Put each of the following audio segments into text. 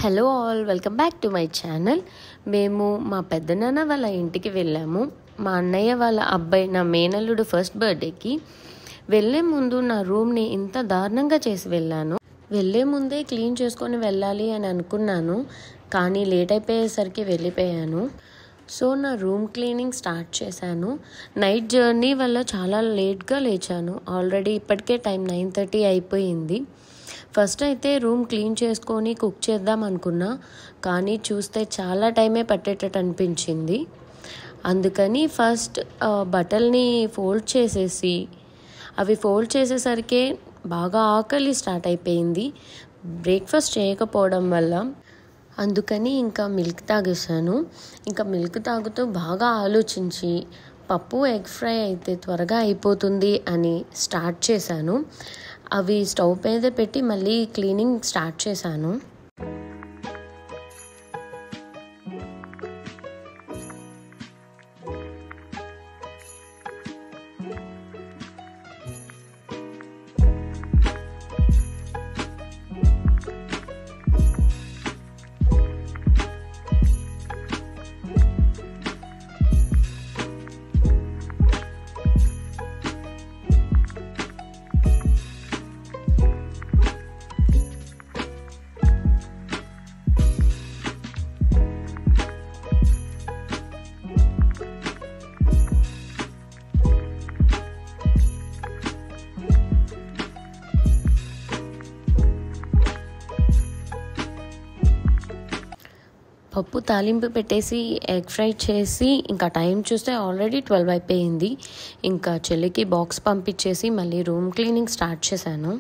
Hello all, welcome back to my channel. మేము మా పెద్దనాన్న వాళ్ళ ఇంటికి వెళ్ళాము. మా అన్నయ్య వాళ్ళ అబ్బాయి, నా మేనల్లుడు ఫస్ట్ బర్త్డేకి. వెళ్ళే ముందు నా రూమ్ని ఇంత దారుణంగా చేసి వెళ్ళాను. వెళ్ళే ముందే క్లీన్ చేసుకొని వెళ్ళాలి అని అనుకున్నాను, కానీ లేట్ అయిపోయేసరికి వెళ్ళిపోయాను. సో నా రూమ్ క్లీనింగ్ స్టార్ట్ చేశాను. నైట్ జర్నీ వల్ల చాలా లేట్గా లేచాను. ఆల్రెడీ ఇప్పటికే టైం 9:30 అయిపోయింది. ఫస్ట్ అయితే రూమ్ క్లీన్ చేసుకొని కుక్ చేద్దాం అనుకున్నా, కానీ చూస్తే చాలా టైమే పట్టేటట్టు అనిపించింది. అందుకని ఫస్ట్ బట్టల్ని ఫోల్డ్ చేసేసి, అవి ఫోల్డ్ చేసేసరికి బాగా ఆకలి స్టార్ట్ అయిపోయింది బ్రేక్ఫాస్ట్ చేయకపోవడం వల్ల. అందుకని ఇంకా మిల్క్ తాగేసాను. ఇంకా మిల్క్ తాగుతూ బాగా ఆలోచించి పప్పు ఎగ్ ఫ్రై అయితే త్వరగా అయిపోతుంది అని స్టార్ట్ చేశాను. అవి స్టవ్ మీద పెట్టి మళ్ళీ క్లీనింగ్ స్టార్ట్ చేశాను. పప్పు తాలింపు పెట్టేసి ఎగ్ ఫ్రై చేసి ఇంకా టైం చూస్తే ఆల్రెడీ 12 అయిపోయింది. ఇంకా చెల్లికి బాక్స్ పంపించేసి మళ్ళీ రూమ్ క్లీనింగ్ స్టార్ట్ చేశాను.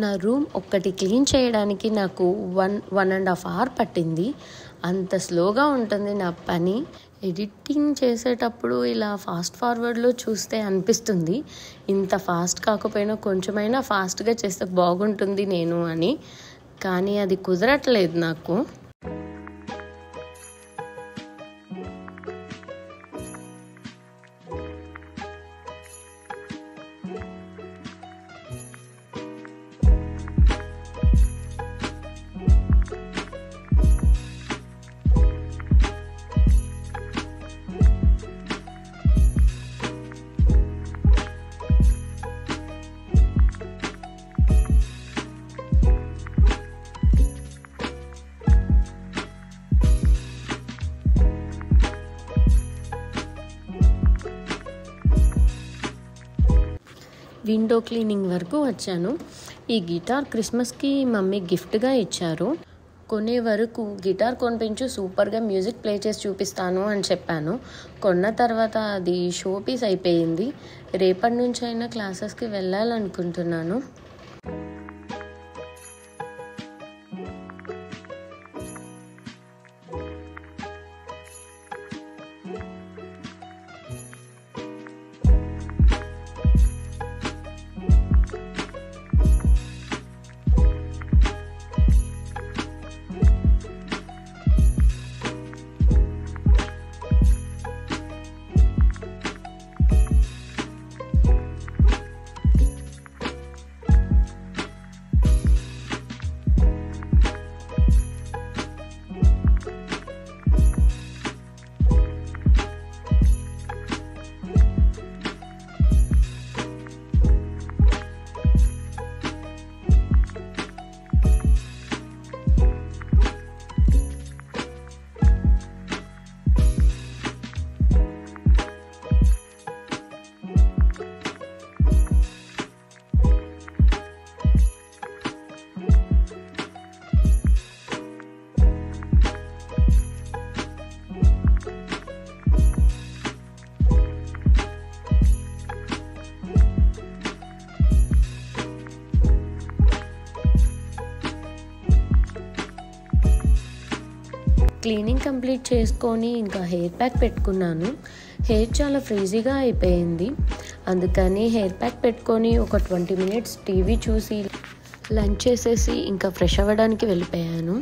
నా రూమ్ ఒక్కటి క్లీన్ చేయడానికి నాకు 1.5 hour పట్టింది. అంత స్లోగా ఉంటుంది నా పని. ఎడిటింగ్ చేసేటప్పుడు ఇలా ఫాస్ట్ ఫార్వర్డ్లో చూస్తే అనిపిస్తుంది, ఇంత ఫాస్ట్ కాకపోయినా కొంచెమైనా ఫాస్ట్గా చేస్తే బాగుంటుంది నేను అని. కానీ అది కుదరట్లేదు నాకు. విండో క్లీనింగ్ వరకు వచ్చాను. ఈ గిటార్ క్రిస్మస్కి మమ్మీ గిఫ్ట్గా ఇచ్చారు. కొనే వరకు గిటార్ కొనిపించు, సూపర్గా మ్యూజిక్ ప్లే చేసి చూపిస్తాను అని చెప్పాను. కొన్న తర్వాత అది షో పీస్ అయిపోయింది. రేపటి నుంచి అయినా క్లాసెస్కి వెళ్ళాలనుకుంటున్నాను. క్లీనింగ్ కంప్లీట్ చేసుకొని ఇంకా హెయిర్ ప్యాక్ పెట్టుకున్నాను. హెయిర్ చాలా ఫ్రీజీగా అయిపోయింది. అందుకని హెయిర్ ప్యాక్ పెట్టుకొని ఒక 20 minutes టీవీ చూసి లంచ్ చేసేసి ఇంకా ఫ్రెష్ అవ్వడానికి వెళ్ళిపోయాను.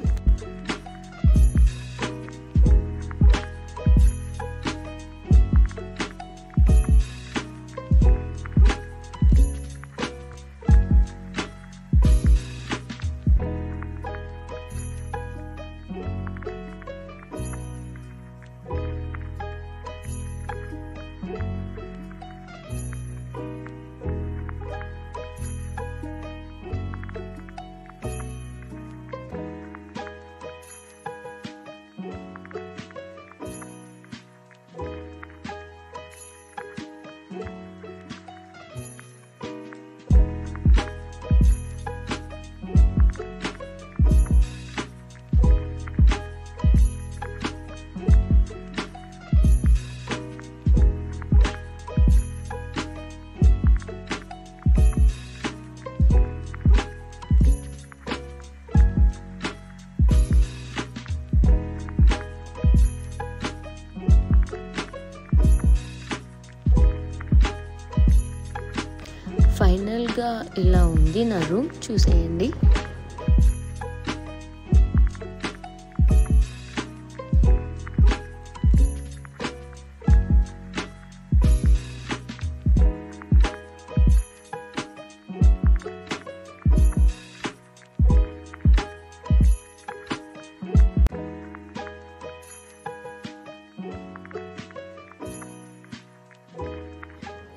ఫైనల్గా ఇలా ఉంది నా రూమ్, చూసేయండి.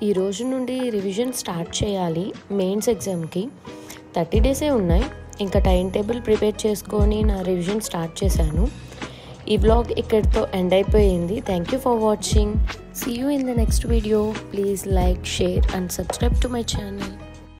ఈ రోజు నుండి రివిజన్ స్టార్ట్ చేయాలి. మెయిన్స్ ఎగ్జామ్కి 30 days ఉన్నాయి. ఇంకా టైం టేబుల్ ప్రిపేర్ చేసుకొని నా రివిజన్ స్టార్ట్ చేశాను. ఈ వ్లాగ్ ఇక్కడితో ఎండ్ అయిపోయింది. Thank you for watching. See you in the next video. Please like, share and subscribe to my channel.